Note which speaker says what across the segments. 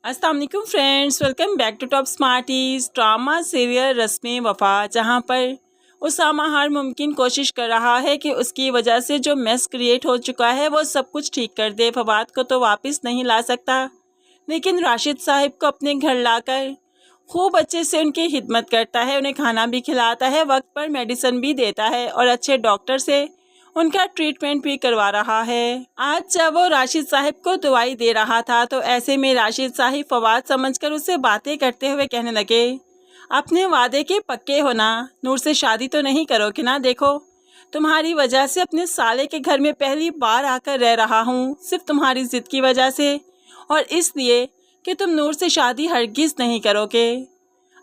Speaker 1: अस्सलाम वालेकुम friends, welcome back to top smarties. Drama serial रस्में वफ़ा, जहां पर उसामा हर मुमकिन कोशिश कर रहा है कि उसकी वजह से जो मेस क्रिएट हो चुका है वो सब कुछ ठीक कर दे। फवाद को तो वापस नहीं ला सकता, लेकिन राशिद साहिब को अपने घर लाकर खूब अच्छे से उनकी खिदमत करता है, उन्हें खाना भी खिलाता है, वक्त पर मेडिसिन भी देता है और अच्छे डॉक्टर से उनका ट्रीटमेंट भी करवा रहा है। आज जब वो राशिद साहिब को दवाई दे रहा था तो ऐसे में राशिद साहिब फवाद समझकर उससे बातें करते हुए कहने लगे, अपने वादे के पक्के होना, नूर से शादी तो नहीं करोगे ना? देखो, तुम्हारी वजह से अपने साले के घर में पहली बार आकर रह रहा हूँ, सिर्फ तुम्हारी जिद की वजह से, और इसलिए कि तुम नूर से शादी हरगिज नहीं करोगे।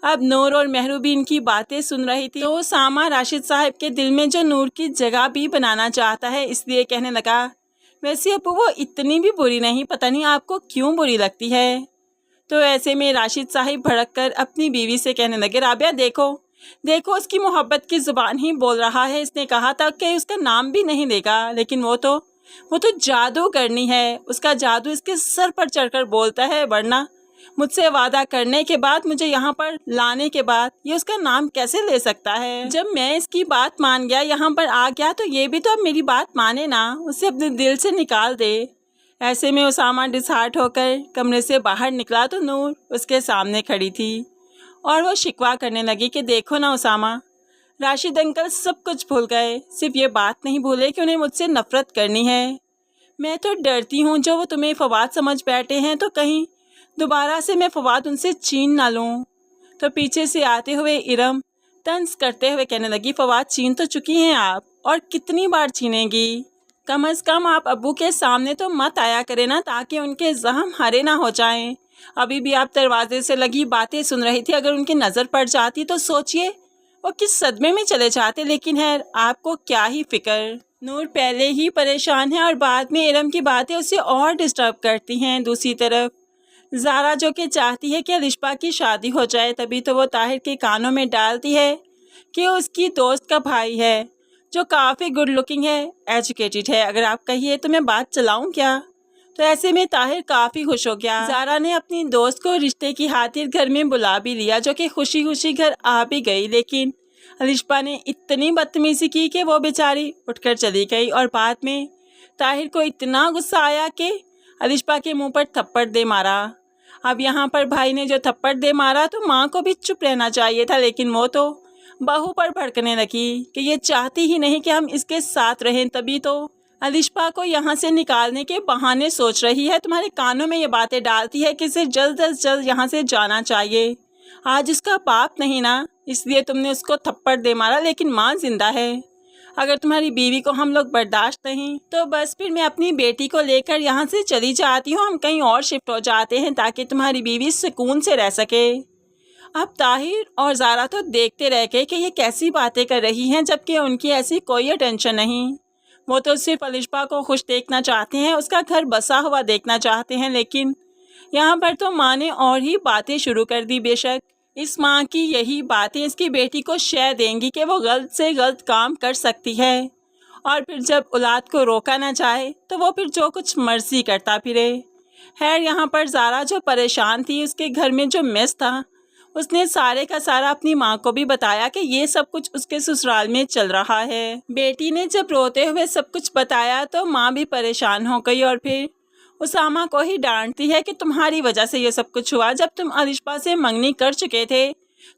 Speaker 1: अब नूर और मेहरू भी इनकी बातें सुन रही थी, तो उसामा राशिद साहिब के दिल में जो नूर की जगह भी बनाना चाहता है, इसलिए कहने लगा, वैसे अब वो इतनी भी बुरी नहीं, पता नहीं आपको क्यों बुरी लगती है। तो ऐसे में राशिद साहिब भड़क कर अपनी बीवी से कहने लगे, राबिया देखो देखो, उसकी मोहब्बत की ज़ुबान ही बोल रहा है। इसने कहा था कि उसका नाम भी नहीं लेगा, लेकिन वो तो जादू करनी है, उसका जादू इसके सर पर चढ़कर बोलता है, वरना मुझसे वादा करने के बाद, मुझे यहाँ पर लाने के बाद ये उसका नाम कैसे ले सकता है? जब मैं इसकी बात मान गया, यहाँ पर आ गया, तो ये भी तो अब मेरी बात माने ना, उसे अपने दिल से निकाल दे। ऐसे में उसामा डिसहार्ट होकर कमरे से बाहर निकला तो नूर उसके सामने खड़ी थी और वो शिकवा करने लगी कि देखो ना उसामा, राशिद अंकल सब कुछ भूल गए, सिर्फ ये बात नहीं भूले कि उन्हें मुझसे नफरत करनी है। मैं तो डरती हूँ जो वो तुम्हें फवाद समझ बैठे हैं, तो कहीं दोबारा से मैं फवाद उनसे छीन ना लूं। तो पीछे से आते हुए इरम तंज करते हुए कहने लगी, फवाद छीन तो चुकी हैं आप, और कितनी बार छीनेंगी? कम से कम आप अब्बू के सामने तो मत आया करें ना, ताकि उनके जख्म हरे ना हो जाएं। अभी भी आप दरवाजे से लगी बातें सुन रही थी, अगर उनकी नज़र पड़ जाती तो सोचिए वो किस सदमे में चले जाते। लेकिन है, आपको क्या ही फिक्र। नूर पहले ही परेशान है और बाद में इरम की बातें उसे और डिस्टर्ब करती हैं। दूसरी तरफ ज़ारा जो कि चाहती है कि अलिशबा की शादी हो जाए, तभी तो वो ताहिर के कानों में डालती है कि उसकी दोस्त का भाई है जो काफ़ी गुड लुकिंग है, एजुकेटेड है। अगर आप कहिए तो मैं बात चलाऊं क्या? तो ऐसे में ताहिर काफ़ी खुश हो गया। ज़ारा ने अपनी दोस्त को रिश्ते की खातिर घर में बुला भी लिया, जो कि खुशी खुशी घर आ भी गई। लेकिन अलिशबा ने इतनी बदतमीज़ी की कि वो बेचारी उठकर चली गई और बाद में ताहिर को इतना गुस्सा आया कि अलिशबा के मुंह पर थप्पड़ दे मारा। अब यहाँ पर भाई ने जो थप्पड़ दे मारा तो माँ को भी चुप रहना चाहिए था, लेकिन वो तो बहू पर भड़कने लगी कि ये चाहती ही नहीं कि हम इसके साथ रहें। तभी तो अलिशबा को यहाँ से निकालने के बहाने सोच रही है, तुम्हारे कानों में ये बातें डालती है कि इसे जल्द अज जल्द यहाँ से जाना चाहिए। आज उसका बाप नहीं ना, इसलिए तुमने उसको थप्पड़ दे मारा, लेकिन माँ जिंदा है। अगर तुम्हारी बीवी को हम लोग बर्दाश्त नहीं, तो बस फिर मैं अपनी बेटी को लेकर यहाँ से चली जाती हूँ, हम कहीं और शिफ्ट हो जाते हैं ताकि तुम्हारी बीवी सुकून से रह सके। अब ताहिर और ज़ारा तो देखते रह गए कि ये कैसी बातें कर रही हैं, जबकि उनकी ऐसी कोई अटेंशन नहीं। वो तो सिर्फ अलिशबा को खुश देखना चाहते हैं, उसका घर बसा हुआ देखना चाहते हैं। लेकिन यहाँ पर तो माँ ने और ही बातें शुरू कर दी। बेशक इस माँ की यही बातें इसकी बेटी को शय देंगी कि वो गलत से गलत काम कर सकती है, और फिर जब औलाद को रोका ना जाए तो वो फिर जो कुछ मर्जी करता फिरे। खैर, यहाँ पर ज़ारा जो परेशान थी, उसके घर में जो मेस था, उसने सारे का सारा अपनी माँ को भी बताया कि ये सब कुछ उसके ससुराल में चल रहा है। बेटी ने जब रोते हुए सब कुछ बताया तो माँ भी परेशान हो गई और फिर उसामा को ही डांटती है कि तुम्हारी वजह से ये सब कुछ हुआ। जब तुम अलिशबा से मंगनी कर चुके थे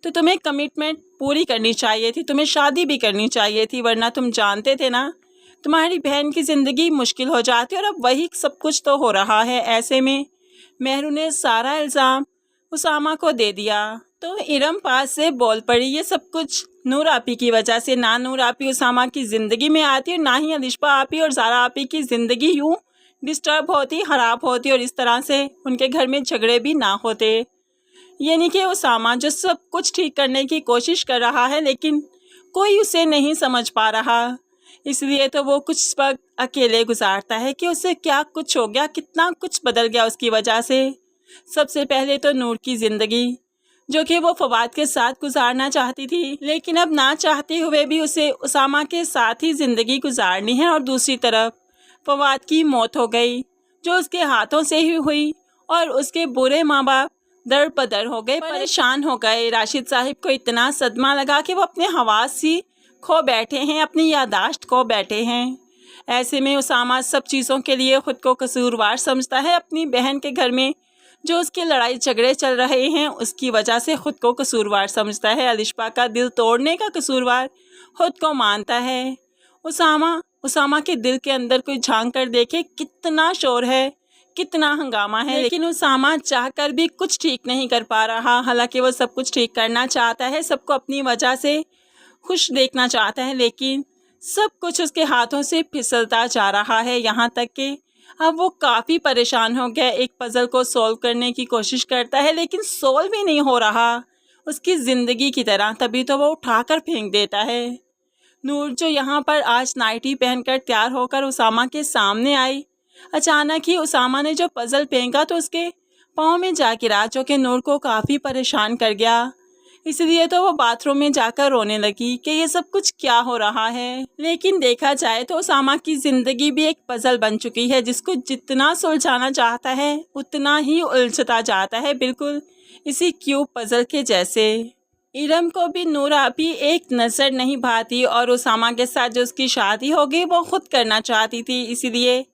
Speaker 1: तो तुम्हें कमिटमेंट पूरी करनी चाहिए थी, तुम्हें शादी भी करनी चाहिए थी, वरना तुम जानते थे ना तुम्हारी बहन की ज़िंदगी मुश्किल हो जाती। और अब वही सब कुछ तो हो रहा है। ऐसे में मेहरू ने सारा इल्ज़ाम उसामा को दे दिया तो इरम पास से बोल पड़ी, ये सब कुछ नूर आपी की वजह से। ना नूर आपी उसामा की ज़िंदगी में आती और ना ही अलिशबा आपी और ज़ारा आपी की ज़िंदगी यूँ डिस्टर्ब होती, ख़राब होती, और इस तरह से उनके घर में झगड़े भी ना होते। यानी कि उसामा जो सब कुछ ठीक करने की कोशिश कर रहा है, लेकिन कोई उसे नहीं समझ पा रहा, इसलिए तो वो कुछ वक्त अकेले गुजारता है कि उसे क्या कुछ हो गया, कितना कुछ बदल गया उसकी वजह से। सबसे पहले तो नूर की ज़िंदगी, जो कि वो फवाद के साथ गुजारना चाहती थी, लेकिन अब ना चाहते हुए भी उसे उसामा के साथ ही ज़िंदगी गुजारनी है। और दूसरी तरफ फवाद की मौत हो गई, जो उसके हाथों से ही हुई, और उसके बुरे माँ बाप दर बदर हो गए, परेशान हो गए। राशिद साहिब को इतना सदमा लगा कि वो अपने हवास ही खो बैठे हैं, अपनी यादाश्त खो बैठे हैं। ऐसे में उसामा सब चीज़ों के लिए खुद को कसूरवार समझता है। अपनी बहन के घर में जो उसके लड़ाई झगड़े चल रहे हैं उसकी वजह से खुद को कसूरवार समझता है। अलिशबा का दिल तोड़ने का कसूरवार खुद को मानता है। उसामा के दिल के अंदर कोई झांक कर देखे कितना शोर है, कितना हंगामा है, लेकिन उसामा चाहकर भी कुछ ठीक नहीं कर पा रहा। हालांकि वो सब कुछ ठीक करना चाहता है, सबको अपनी वजह से खुश देखना चाहता है, लेकिन सब कुछ उसके हाथों से फिसलता जा रहा है। यहाँ तक कि अब वो काफ़ी परेशान हो गया। एक पज़ल को सॉल्व करने की कोशिश करता है लेकिन सॉल्व ही नहीं हो रहा उसकी ज़िंदगी की तरह। तभी तो वो उठाकर फेंक देता है। नूर जो यहाँ पर आज नाइटी पहनकर तैयार होकर उसामा के सामने आई, अचानक ही उसामा ने जो पज़ल फेंका तो उसके पाँव में जा गिरा, जो कि नूर को काफ़ी परेशान कर गया। इसलिए तो वो बाथरूम में जाकर रोने लगी कि ये सब कुछ क्या हो रहा है। लेकिन देखा जाए तो उसामा की ज़िंदगी भी एक पज़ल बन चुकी है, जिसको जितना सुलझाना चाहता है उतना ही उलझता जाता है, बिल्कुल इसी क्यूब पज़ल के जैसे। इरम को भी नूर अभी एक नज़र नहीं भाती और उसामा के साथ जो उसकी शादी हो गई वो खुद करना चाहती थी। इसीलिए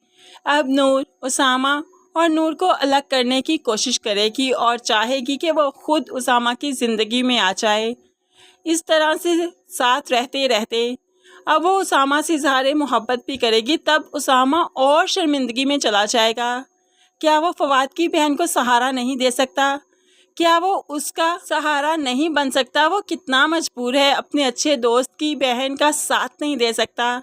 Speaker 1: अब नूर उसामा और नूर को अलग करने की कोशिश करेगी और चाहेगी कि वो खुद उसामा की ज़िंदगी में आ जाए। इस तरह से साथ रहते रहते अब वो उसामा से इज़हार मोहब्बत भी करेगी, तब उसामा और शर्मिंदगी में चला जाएगा। क्या वो फवाद की बहन को सहारा नहीं दे सकता? क्या वो उसका सहारा नहीं बन सकता? वो कितना मजबूर है, अपने अच्छे दोस्त की बहन का साथ नहीं दे सकता।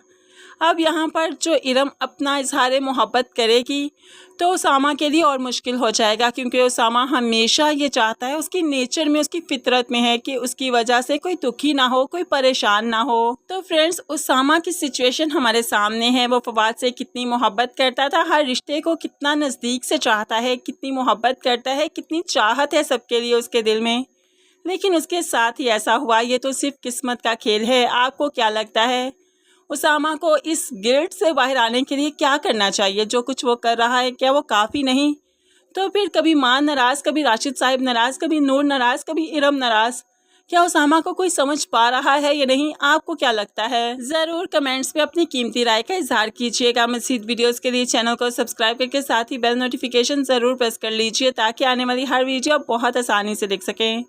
Speaker 1: अब यहाँ पर जो इरम अपना इज़हार मोहब्बत करेगी तो उसामा के लिए और मुश्किल हो जाएगा, क्योंकि उसामा हमेशा ये चाहता है, उसकी नेचर में, उसकी फितरत में है कि उसकी वजह से कोई दुखी ना हो, कोई परेशान ना हो। तो फ्रेंड्स, उसामा की सिचुएशन हमारे सामने है। वो फवाद से कितनी मोहब्बत करता था, हर रिश्ते को कितना नज़दीक से चाहता है, कितनी मोहब्बत करता है, कितनी चाहत है सबके लिए उसके दिल में, लेकिन उसके साथ ही ऐसा हुआ। ये तो सिर्फ किस्मत का खेल है। आपको क्या लगता है उसामा को इस गिल्ट से बाहर आने के लिए क्या करना चाहिए? जो कुछ वो कर रहा है क्या वो काफ़ी नहीं? तो फिर कभी माँ नाराज़, कभी राशिद साहिब नाराज़, कभी नूर नाराज़, कभी इरम नाराज़। क्या उसामा को कोई समझ पा रहा है या नहीं? आपको क्या लगता है? ज़रूर कमेंट्स में अपनी कीमती राय का इजहार कीजिएगा। मज़ीद वीडियोज़ के लिए चैनल को सब्सक्राइब करके साथ ही बेल नोटिफिकेशन ज़रूर प्रेस कर लीजिए, ताकि आने वाली हर वीडियो आप बहुत आसानी से देख सकें।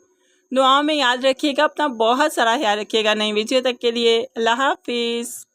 Speaker 1: दुआओं में याद रखिएगा, अपना बहुत सारा ख्याल रखिएगा। नई वीडियो तक के लिए अल्लाह हाफिज़।